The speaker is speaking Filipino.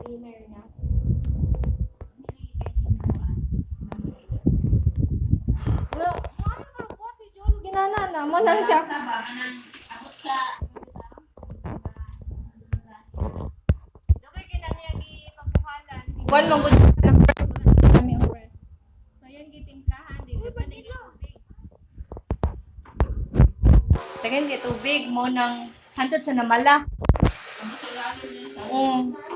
winner na. Wala, ano ka po si Jolo ginana na mo lang siya. Abot sa Okay kinaniyagi mapuhalan. Kuan mo gud ng press kami ang press. So yan gitimplahan din pa ni tubig. Tagan gi tubig mo nang hantod sa namala. Oo.